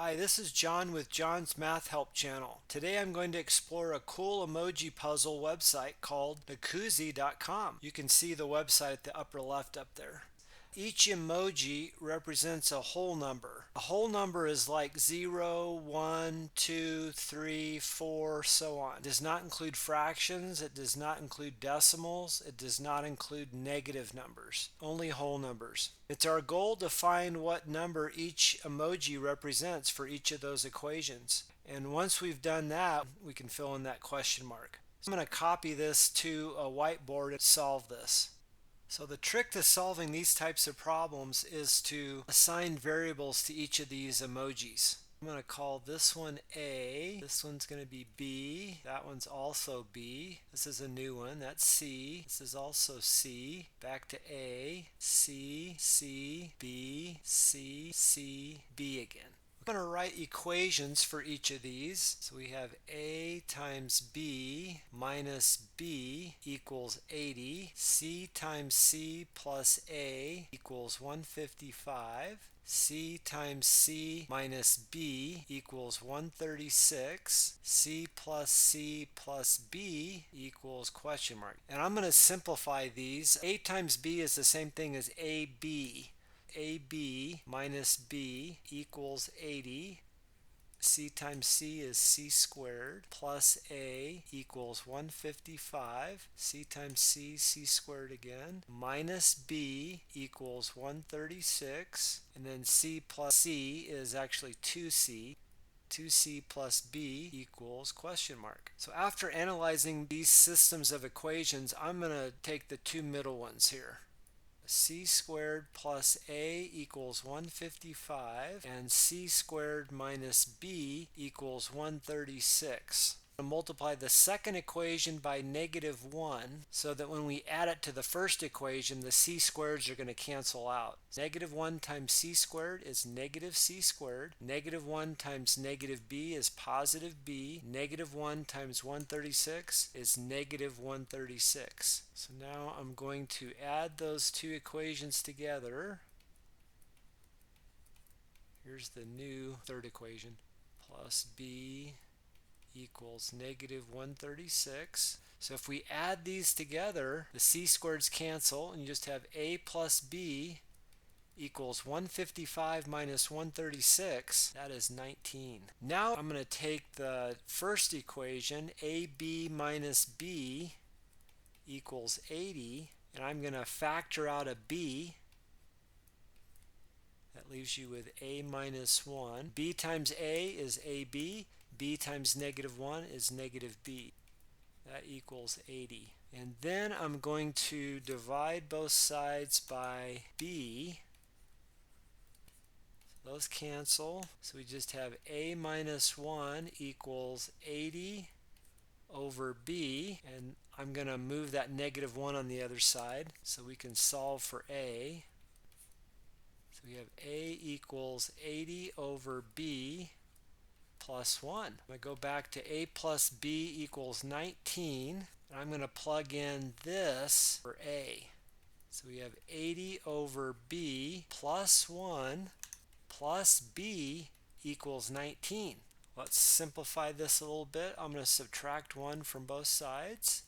Hi, this is John with John's Math Help channel. Today I'm going to explore a cool emoji puzzle website called Nakuze.com. You can see the website at the upper left up there. Each emoji represents a whole number. A whole number is like 0, 1, 2, 3, 4, so on. It does not include fractions, it does not include decimals, it does not include negative numbers, only whole numbers. It's our goal to find what number each emoji represents for each of those equations. And once we've done that, we can fill in that question mark. So I'm going to copy this to a whiteboard and solve this. So the trick to solving these types of problems is to assign variables to each of these emojis. I'm going to call this one A, this one's going to be B, that one's also B, this is a new one, that's C, this is also C, back to A, C, C, B, C, C, B again. We're going to write equations for each of these. So we have A times B minus B equals 80. C times C plus A equals 155. C times C minus B equals 136. C plus B equals question mark. And I'm going to simplify these. A times B is the same thing as AB. AB minus B equals 80. C times C is C squared plus A equals 155. C times C, C squared again, minus B equals 136. And then C plus C is actually 2C. 2C plus B equals question mark. So after analyzing these systems of equations, I'm going to take the two middle ones here. C squared plus A equals 155 and C squared minus B equals 136. I'm going to multiply the second equation by -1 so that when we add it to the first equation, the C squareds are going to cancel out. -1 times C squared is negative C squared. -1 times negative B is positive B. -1 times 136 is negative 136. So now I'm going to add those two equations together. Here's the new third equation. Plus B equals negative 136. So if we add these together, the C squareds cancel and you just have A plus B equals 155 minus 136. That is 19. Now I'm going to take the first equation, AB minus B equals 80, and I'm going to factor out a B. That leaves you with A minus 1. B times A is AB. B times -1 is negative B. That equals 80. And then I'm going to divide both sides by B. Those cancel. So we just have A minus 1 equals 80 over B. And I'm going to move that -1 on the other side so we can solve for A. So we have A equals 80 over B plus 1. I'm going to go back to A plus B equals 19. And I'm going to plug in this for A. So we have 80 over B plus 1 plus B equals 19. Let's simplify this a little bit. I'm going to subtract 1 from both sides.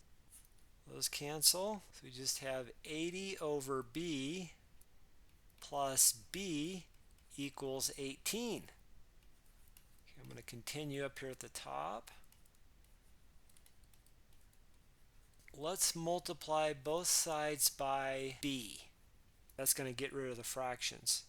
Those cancel. So we just have 80 over B plus B equals 18. I'm going to continue up here at the top. Let's multiply both sides by B. That's going to get rid of the fractions.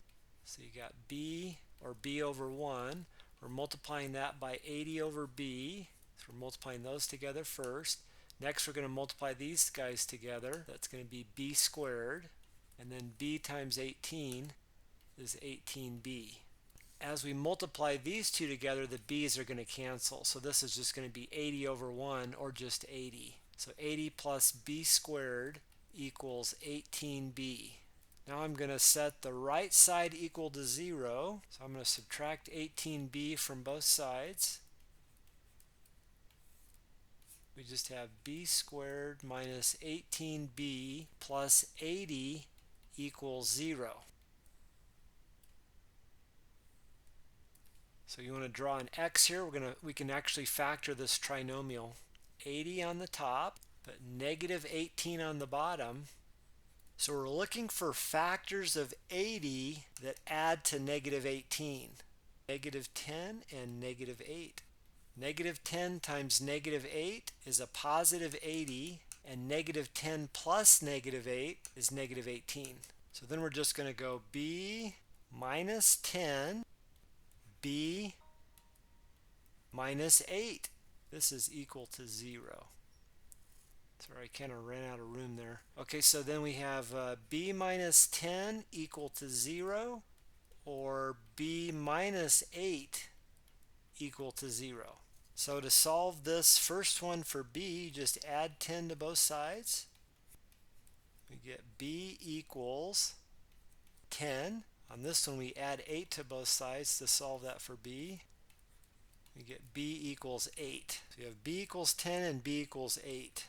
So you got B, or B over 1. We're multiplying that by 80 over B. So we're multiplying those together first. Next we're going to multiply these guys together. That's going to be B squared. And then B times 18 is 18B. As we multiply these two together, the b's are going to cancel. So this is just going to be 80 over 1, or just 80. So 80 plus b squared equals 18b. Now I'm going to set the right side equal to 0. So I'm going to subtract 18b from both sides. We just have b squared minus 18b plus 80 equals 0. So you want to draw an x here. We can actually factor this trinomial. 80 on the top, but negative 18 on the bottom. So we're looking for factors of 80 that add to negative 18. Negative 10 and negative 8. Negative 10 times negative 8 is a positive 80, and negative 10 plus negative 8 is negative 18. So then we're just going to go b minus 10, b minus 8. This is equal to 0. Sorry, I kind of ran out of room there. Okay, so then we have b minus 10 equal to 0, or b minus 8 equal to 0. So to solve this first one for b, just add 10 to both sides. We get b equals 10. On this one, we add 8 to both sides to solve that for b. We get b equals 8. So you have b equals 10 and b equals 8.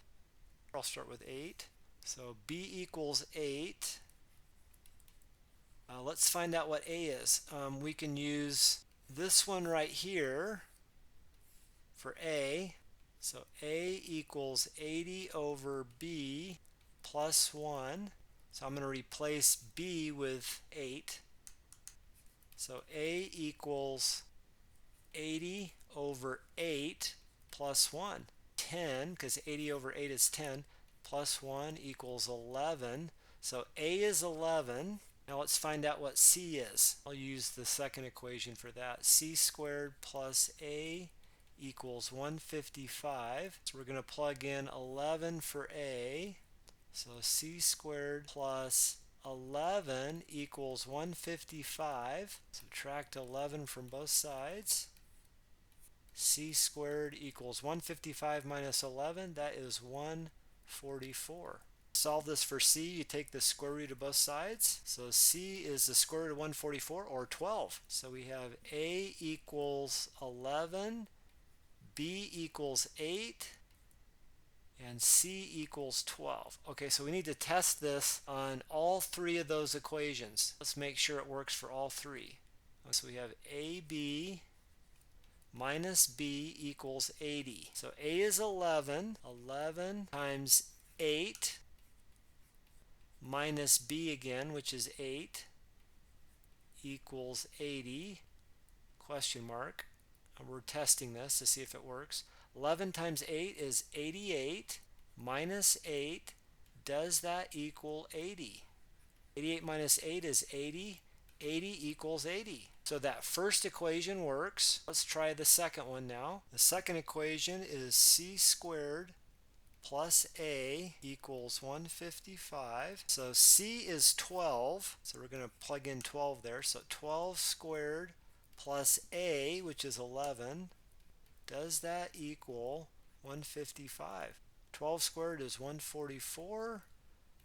I'll start with 8. So b equals 8. Let's find out what a is. We can use this one right here for a. So a equals 80 over b plus 1. So I'm going to replace b with 8. So a equals 80 over 8 plus 1. 10, because 80 over 8 is 10, plus 1 equals 11. So a is 11. Now let's find out what c is. I'll use the second equation for that. C squared plus a equals 155. So we're going to plug in 11 for a. So c squared plus 11 equals 155. Subtract 11 from both sides. C squared equals 155 minus 11. That is 144. Solve this for c. You take the square root of both sides. So c is the square root of 144, or 12. So we have a equals 11, b equals 8, and c equals 12. Okay, so we need to test this on all three of those equations. Let's make sure it works for all three. So we have ab minus b equals 80. So a is 11. 11 times 8 minus b again, which is 8, equals 80, question mark. And we're testing this to see if it works. 11 times 8 is 88, minus 8, does that equal 80? 88 minus 8 is 80. 80 equals 80. So that first equation works. Let's try the second one now. The second equation is c squared plus a equals 155. So c is 12. So we're going to plug in 12 there. So 12 squared plus a, which is 11. Does that equal 155? 12 squared is 144.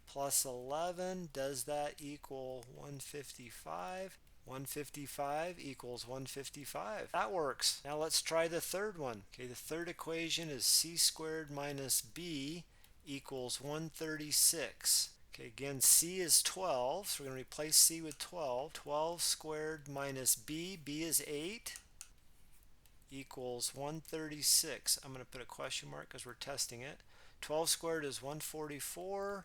Plus 11, does that equal 155? 155 equals 155. That works. Now let's try the third one. Okay, the third equation is c squared minus b equals 136. Okay, again, c is 12, so we're going to replace c with 12. 12 squared minus b, b is 8, equals 136. I'm going to put a question mark because we're testing it. 12 squared is 144.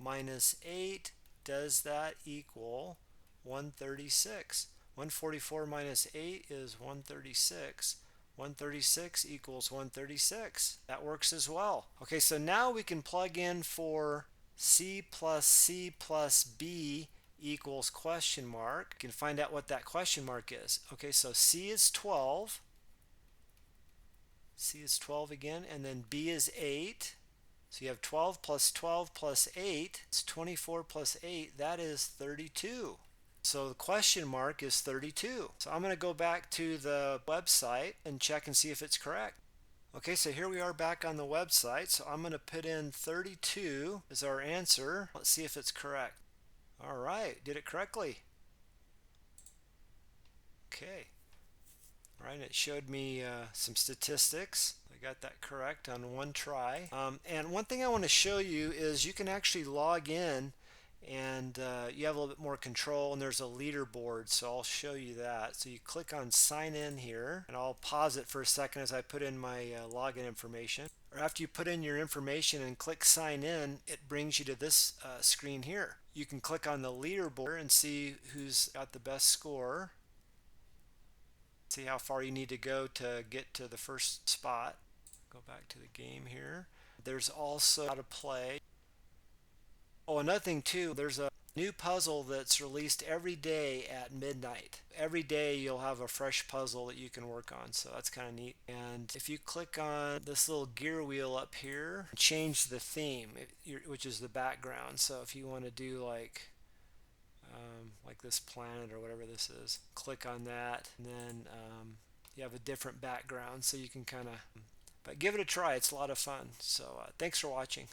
Minus 8, does that equal 136? 144 minus 8 is 136. 136 equals 136. That works as well. Okay, so now we can plug in for c plus b equals question mark. You can find out what that question mark is. Okay, so c is 12. C is 12 again, and then b is 8. So you have 12 plus 8. It's 24 plus 8. That is 32. So the question mark is 32. So I'm going to go back to the website and check and see if it's correct. Okay, so here we are back on the website. So I'm going to put in 32 as our answer. Let's see if it's correct. All right, did it correctly. Okay. All right, it showed me some statistics. I got that correct on one try. And one thing I want to show you is you can actually log in and you have a little bit more control, and there's a leaderboard, so I'll show you that. So you click on sign in here, and I'll pause it for a second as I put in my login information. Or after you put in your information and click sign in, it brings you to this screen here. You can click on the leaderboard and see who's got the best score. See how far you need to go to get to the first spot. Go back to the game here. There's also how to play. Oh, another thing too, there's a new puzzle that's released every day at midnight. Every day you'll have a fresh puzzle that you can work on, so that's kind of neat. And if you click on this little gear wheel up here, change the theme, which is the background. So if you want to do like this planet or whatever this is, click on that, and then you have a different background, so you can kind of, but give it a try. It's a lot of fun. So thanks for watching.